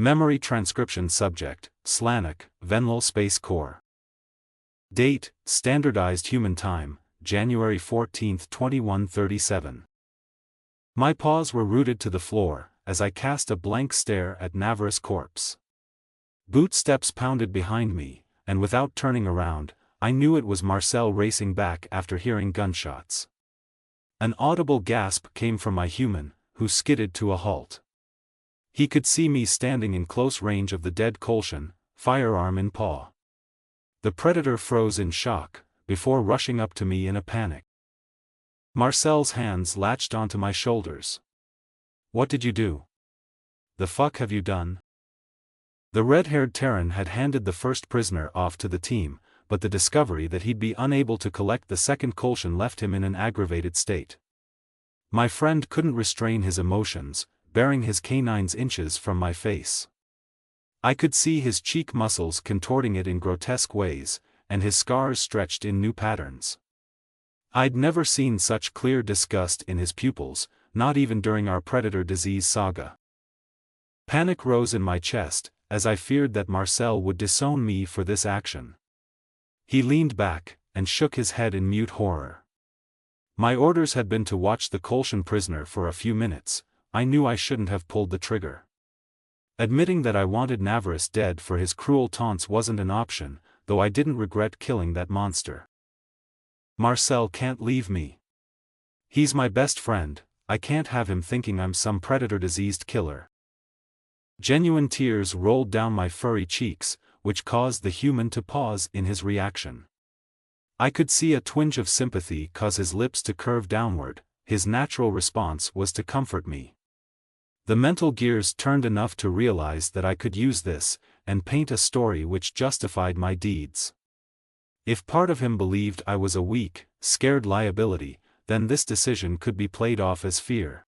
Memory transcription subject, Slanik, Venlo Space Corps. Date, Standardized Human Time, January 14, 2137. My paws were rooted to the floor, as I cast a blank stare at Navarre's corpse. Boot steps pounded behind me, and without turning around, I knew it was Marcel racing back after hearing gunshots. An audible gasp came from my human, who skidded to a halt. He could see me standing in close range of the dead Kolshan, firearm in paw. The predator froze in shock, before rushing up to me in a panic. Marcel's hands latched onto my shoulders. "What did you do? The fuck have you done?" The red-haired Terran had handed the first prisoner off to the team, but the discovery that he'd be unable to collect the second Kolshan left him in an aggravated state. My friend couldn't restrain his emotions, baring his canines inches from my face. I could see his cheek muscles contorting it in grotesque ways, and his scars stretched in new patterns. I'd never seen such clear disgust in his pupils, not even during our predator disease saga. Panic rose in my chest, as I feared that Marcel would disown me for this action. He leaned back, and shook his head in mute horror. My orders had been to watch the Kolshan prisoner for a few minutes. I knew I shouldn't have pulled the trigger. Admitting that I wanted Navarre dead for his cruel taunts wasn't an option, though I didn't regret killing that monster. Marcel can't leave me. He's my best friend, I can't have him thinking I'm some predator-diseased killer. Genuine tears rolled down my furry cheeks, which caused the human to pause in his reaction. I could see a twinge of sympathy cause his lips to curve downward. His natural response was to comfort me. The mental gears turned enough to realize that I could use this, and paint a story which justified my deeds. If part of him believed I was a weak, scared liability, then this decision could be played off as fear.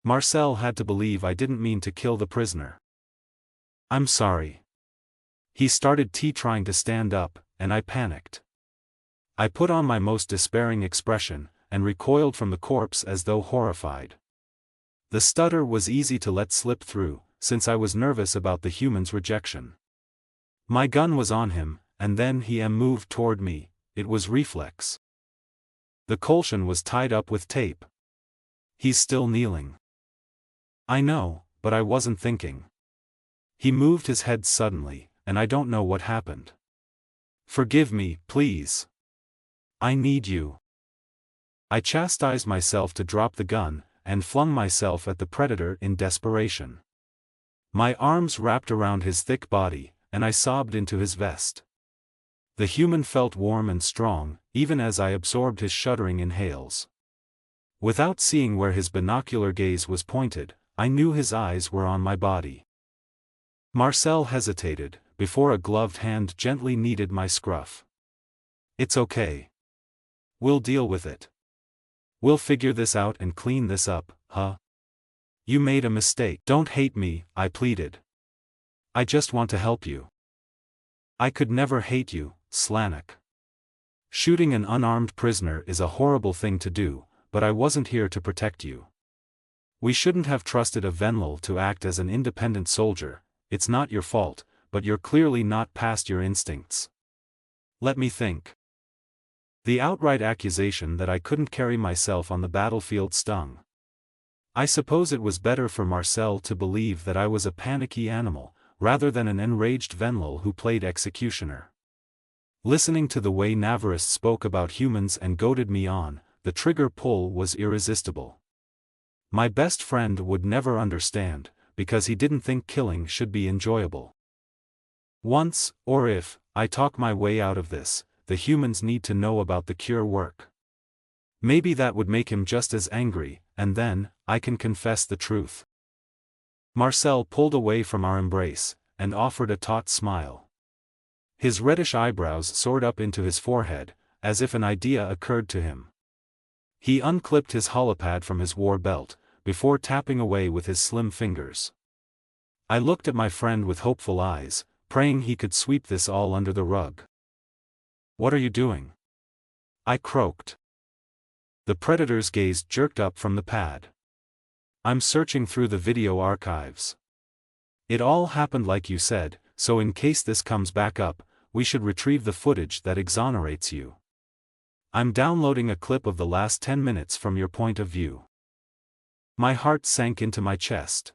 Marcel had to believe I didn't mean to kill the prisoner. "I'm sorry." He started trying to stand up, and I panicked. I put on my most despairing expression, and recoiled from the corpse as though horrified. The stutter was easy to let slip through, since I was nervous about the human's rejection. My gun was on him, and then he moved toward me. It was reflex. The Kolshan was tied up with tape. He's still kneeling. I know, but I wasn't thinking. He moved his head suddenly, and I don't know what happened. "Forgive me, please. I need you." I chastised myself to drop the gun, and flung myself at the predator in desperation. My arms wrapped around his thick body, and I sobbed into his vest. The human felt warm and strong, even as I absorbed his shuddering inhales. Without seeing where his binocular gaze was pointed, I knew his eyes were on my body. Marcel hesitated, before a gloved hand gently kneaded my scruff. "It's okay. We'll deal with it. We'll figure this out and clean this up, huh? You made a mistake. Don't hate me," I pleaded. "I just want to help you." "I could never hate you, Slanik. Shooting an unarmed prisoner is a horrible thing to do, but I wasn't here to protect you. We shouldn't have trusted a Venlil to act as an independent soldier. It's not your fault, but you're clearly not past your instincts." "Let me think." The outright accusation that I couldn't carry myself on the battlefield stung. I suppose it was better for Marcel to believe that I was a panicky animal, rather than an enraged Venlil who played executioner. Listening to the way Navarre spoke about humans and goaded me on, the trigger pull was irresistible. My best friend would never understand, because he didn't think killing should be enjoyable. Once, or if, I talk my way out of this, the humans need to know about the cure work. Maybe that would make him just as angry, and then, I can confess the truth. Marcel pulled away from our embrace, and offered a taut smile. His reddish eyebrows soared up into his forehead, as if an idea occurred to him. He unclipped his holopad from his war belt, before tapping away with his slim fingers. I looked at my friend with hopeful eyes, praying he could sweep this all under the rug. "What are you doing?" I croaked. The predator's gaze jerked up from the pad. "I'm searching through the video archives. It all happened like you said, so in case this comes back up, we should retrieve the footage that exonerates you. I'm downloading a clip of the last 10 minutes from your point of view. My heart sank into my chest.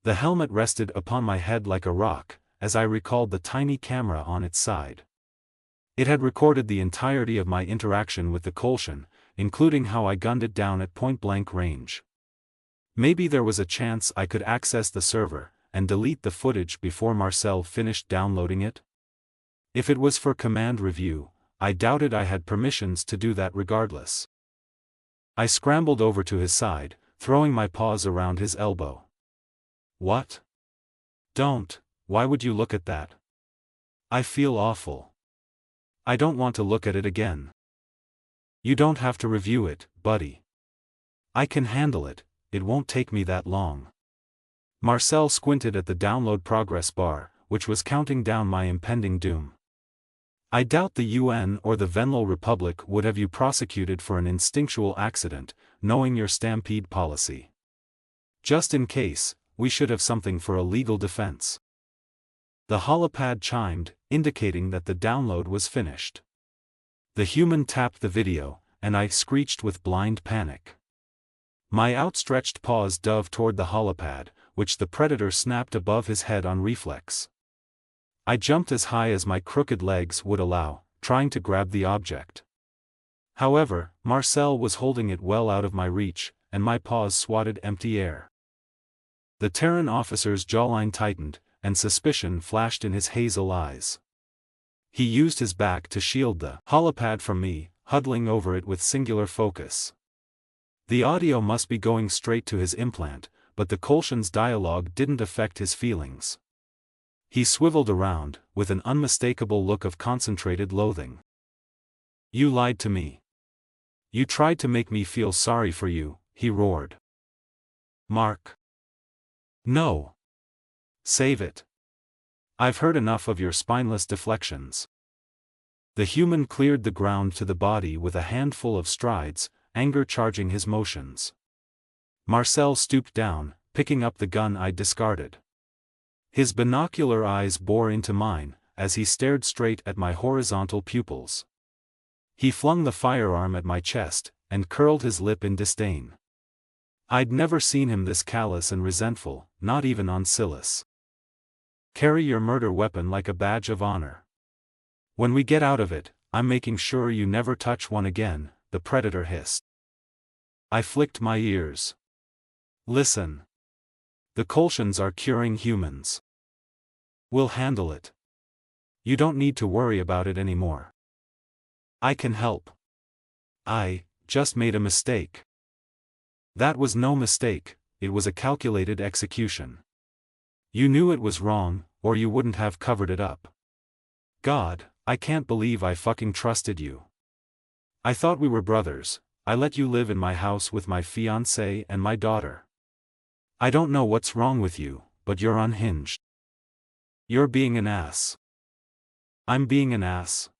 The helmet rested upon my head like a rock, as I recalled the tiny camera on its side. It had recorded the entirety of my interaction with the Kolshan, including how I gunned it down at point-blank range. Maybe there was a chance I could access the server, and delete the footage before Marcel finished downloading it? If it was for command review, I doubted I had permissions to do that regardless. I scrambled over to his side, throwing my paws around his elbow. What? Don't, why would you look at that? I feel awful. I don't want to look at it again. You don't have to review it, buddy. I can handle it, it won't take me that long. Marcel squinted at the download progress bar, which was counting down my impending doom. I doubt the UN or the Venlo Republic would have you prosecuted for an instinctual accident, knowing your stampede policy. Just in case, we should have something for a legal defense. The holopad chimed, indicating that the download was finished. The human tapped the video, and I screeched with blind panic. My outstretched paws dove toward the holopad, which the predator snapped above his head on reflex. I jumped as high as my crooked legs would allow, trying to grab the object. However, Marcel was holding it well out of my reach, and my paws swatted empty air. The Terran officer's jawline tightened, and suspicion flashed in his hazel eyes. He used his back to shield the holopad from me, huddling over it with singular focus. The audio must be going straight to his implant, but the Kolshan's dialogue didn't affect his feelings. He swiveled around, with an unmistakable look of concentrated loathing. You lied to me. You tried to make me feel sorry for you, he roared. Mark. No. Save it. I've heard enough of your spineless deflections. The human cleared the ground to the body with a handful of strides, anger charging his motions. Marcel stooped down, picking up the gun I'd discarded. His binocular eyes bore into mine, as he stared straight at my horizontal pupils. He flung the firearm at my chest, and curled his lip in disdain. I'd never seen him this callous and resentful, not even on Silas. Carry your murder weapon like a badge of honor. When we get out of it, I'm making sure you never touch one again, the predator hissed. I flicked my ears. Listen. The Kolshans are curing humans. We'll handle it. You don't need to worry about it anymore. I can help. I just made a mistake. That was no mistake, it was a calculated execution. You knew it was wrong, or you wouldn't have covered it up. God, I can't believe I fucking trusted you. I thought we were brothers. I let you live in my house with my fiancée and my daughter. I don't know what's wrong with you, but you're unhinged. You're being an ass. I'm being an ass.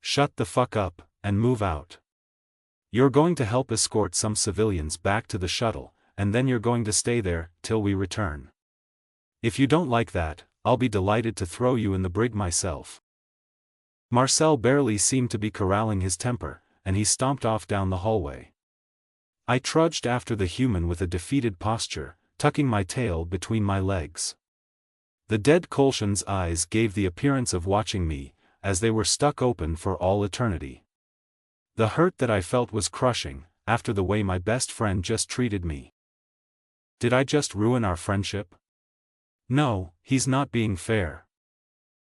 Shut the fuck up, and move out. You're going to help escort some civilians back to the shuttle, and then you're going to stay there till we return. If you don't like that, I'll be delighted to throw you in the brig myself. Marcel barely seemed to be corralling his temper, and he stomped off down the hallway. I trudged after the human with a defeated posture, tucking my tail between my legs. The dead Kolshan's eyes gave the appearance of watching me, as they were stuck open for all eternity. The hurt that I felt was crushing, after the way my best friend just treated me. Did I just ruin our friendship? No, he's not being fair.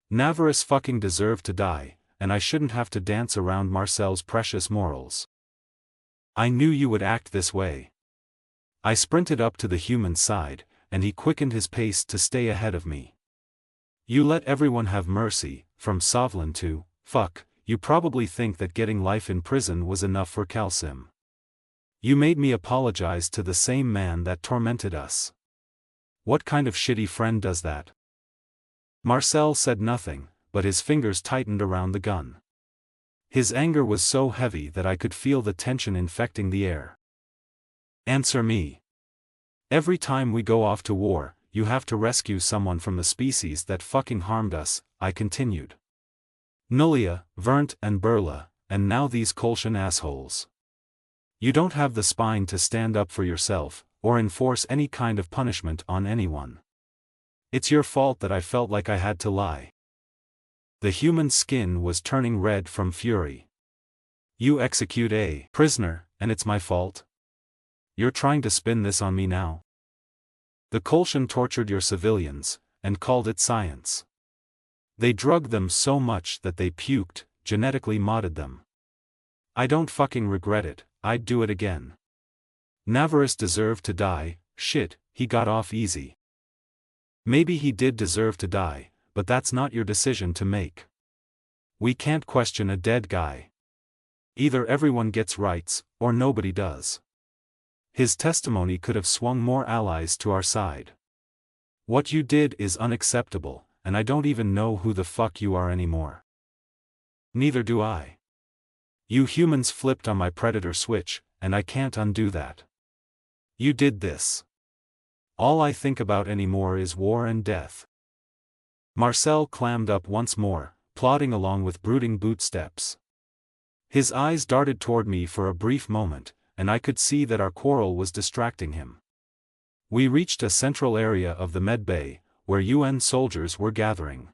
Navarus fucking deserved to die, and I shouldn't have to dance around Marcel's precious morals. I knew you would act this way. I sprinted up to the human's side, and he quickened his pace to stay ahead of me. You let everyone have mercy, from Sovlan to, fuck, you probably think that getting life in prison was enough for Kalsim. You made me apologize to the same man that tormented us. What kind of shitty friend does that? Marcel said nothing, but his fingers tightened around the gun. His anger was so heavy that I could feel the tension infecting the air. Answer me. Every time we go off to war, you have to rescue someone from the species that fucking harmed us, I continued. Nullia, Vernt and Burla, and now these Kolshan assholes. You don't have the spine to stand up for yourself, or enforce any kind of punishment on anyone. It's your fault that I felt like I had to lie. The human skin was turning red from fury. You execute a prisoner, and it's my fault? You're trying to spin this on me now? The Kolshan tortured your civilians, and called it science. They drugged them so much that they puked, genetically modded them. I don't fucking regret it, I'd do it again. Navarus deserved to die, shit, he got off easy. Maybe he did deserve to die, but that's not your decision to make. We can't question a dead guy. Either everyone gets rights, or nobody does. His testimony could have swung more allies to our side. What you did is unacceptable, and I don't even know who the fuck you are anymore. Neither do I. You humans flipped on my predator switch, and I can't undo that. You did this. All I think about anymore is war and death. Marcel clammed up once more, plodding along with brooding bootsteps. His eyes darted toward me for a brief moment, and I could see that our quarrel was distracting him. We reached a central area of the med bay, where UN soldiers were gathering.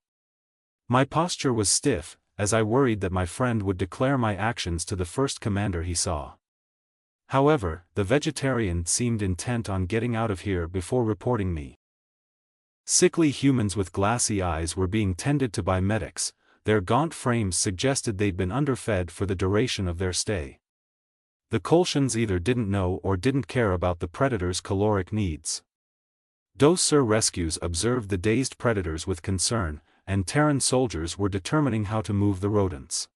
My posture was stiff, as I worried that my friend would declare my actions to the first commander he saw. However, the vegetarian seemed intent on getting out of here before reporting me. Sickly humans with glassy eyes were being tended to by medics. Their gaunt frames suggested they'd been underfed for the duration of their stay. The Kolshans either didn't know or didn't care about the predator's caloric needs. Dosur rescues observed the dazed predators with concern, and Terran soldiers were determining how to move the rodents.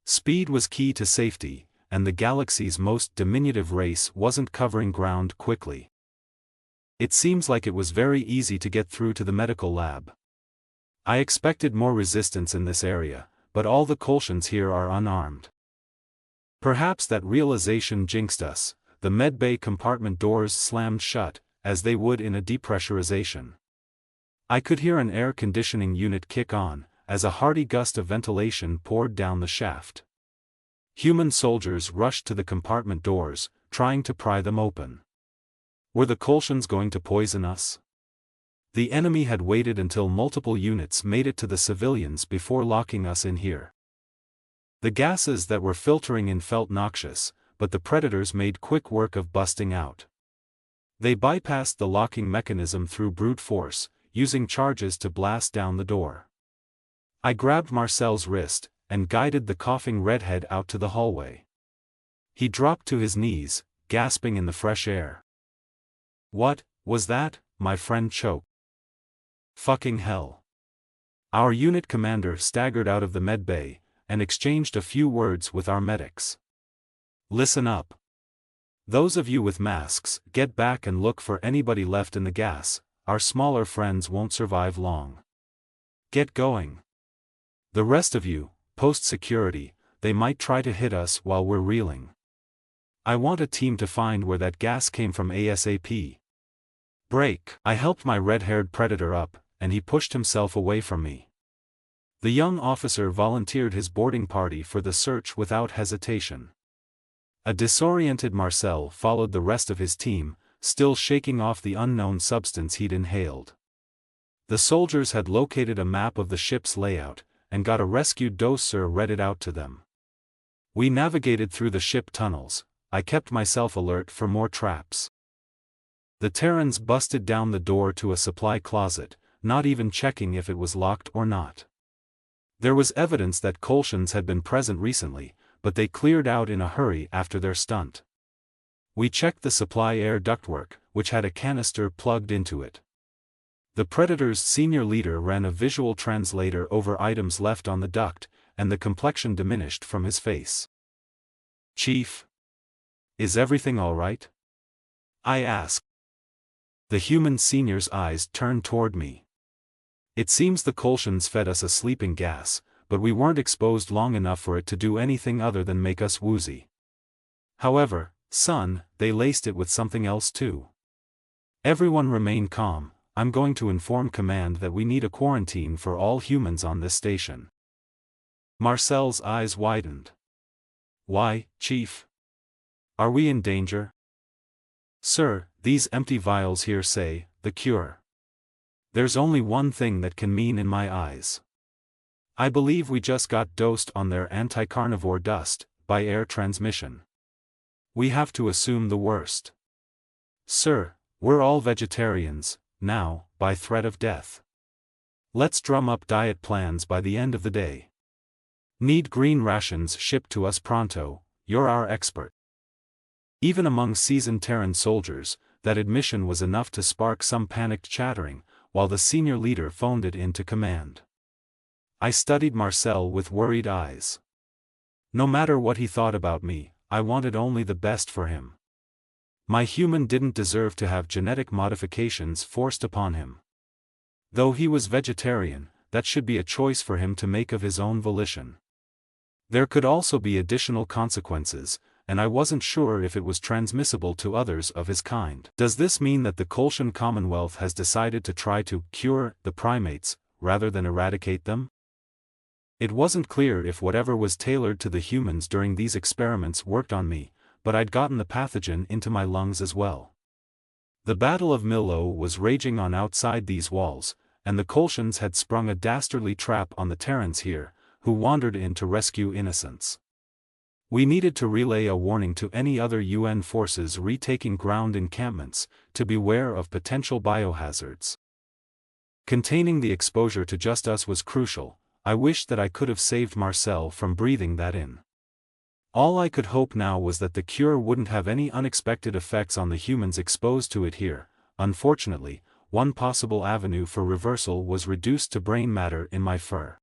Speed was key to safety, and the galaxy's most diminutive race wasn't covering ground quickly. It seems like it was very easy to get through to the medical lab. I expected more resistance in this area, but all the Kolshans here are unarmed. Perhaps that realization jinxed us. The medbay compartment doors slammed shut, as they would in a depressurization. I could hear an air conditioning unit kick on, as a hearty gust of ventilation poured down the shaft. Human soldiers rushed to the compartment doors, trying to pry them open. Were the Kolshans going to poison us? The enemy had waited until multiple units made it to the civilians before locking us in here. The gases that were filtering in felt noxious, but the predators made quick work of busting out. They bypassed the locking mechanism through brute force, using charges to blast down the door. I grabbed Marcel's wrist, and guided the coughing redhead out to the hallway. He dropped to his knees, gasping in the fresh air. "What was that?" my friend choked. "Fucking hell." Our unit commander staggered out of the medbay, and exchanged a few words with our medics. "Listen up. Those of you with masks, get back and look for anybody left in the gas. Our smaller friends won't survive long. Get going. The rest of you, post security, they might try to hit us while we're reeling. I want a team to find where that gas came from ASAP. Break." I helped my red-haired predator up, and he pushed himself away from me. The young officer volunteered his boarding party for the search without hesitation. A disoriented Marcel followed the rest of his team, still shaking off the unknown substance he'd inhaled. The soldiers had located a map of the ship's layout, and got a rescued Dosur read it out to them. We navigated through the ship tunnels. I kept myself alert for more traps. The Terrans busted down the door to a supply closet, not even checking if it was locked or not. There was evidence that Kolshans had been present recently, but they cleared out in a hurry after their stunt. We checked the supply air ductwork, which had a canister plugged into it. The Predator's senior leader ran a visual translator over items left on the duct, and the complexion diminished from his face. "Chief? Is everything all right?" I asked. The human senior's eyes turned toward me. "It seems the Kolshans fed us a sleeping gas, but we weren't exposed long enough for it to do anything other than make us woozy. However, son, they laced it with something else too." Everyone remained calm. I'm going to inform command that we need a quarantine for all humans on this station." Marcel's eyes widened. "Why, Chief? Are we in danger?" "Sir, these empty vials here say, the cure. There's only one thing that can mean in my eyes. I believe we just got dosed on their anti-carnivore dust, by air transmission. We have to assume the worst. Sir, we're all vegetarians, now, by threat of death. Let's drum up diet plans by the end of the day. Need green rations shipped to us pronto, you're our expert." Even among seasoned Terran soldiers, that admission was enough to spark some panicked chattering, while the senior leader phoned it into command. I studied Marcel with worried eyes. No matter what he thought about me, I wanted only the best for him. My human didn't deserve to have genetic modifications forced upon him. Though he was vegetarian, that should be a choice for him to make of his own volition. There could also be additional consequences, and I wasn't sure if it was transmissible to others of his kind. Does this mean that the Kolshan Commonwealth has decided to try to cure the primates, rather than eradicate them? It wasn't clear if whatever was tailored to the humans during these experiments worked on me, but I'd gotten the pathogen into my lungs as well. The Battle of Milo was raging on outside these walls, and the Kolshans had sprung a dastardly trap on the Terrans here, who wandered in to rescue innocents. We needed to relay a warning to any other UN forces retaking ground encampments, to beware of potential biohazards. Containing the exposure to just us was crucial. I wished that I could have saved Marcel from breathing that in. All I could hope now was that the cure wouldn't have any unexpected effects on the humans exposed to it here. Unfortunately, one possible avenue for reversal was reduced to brain matter in my fur.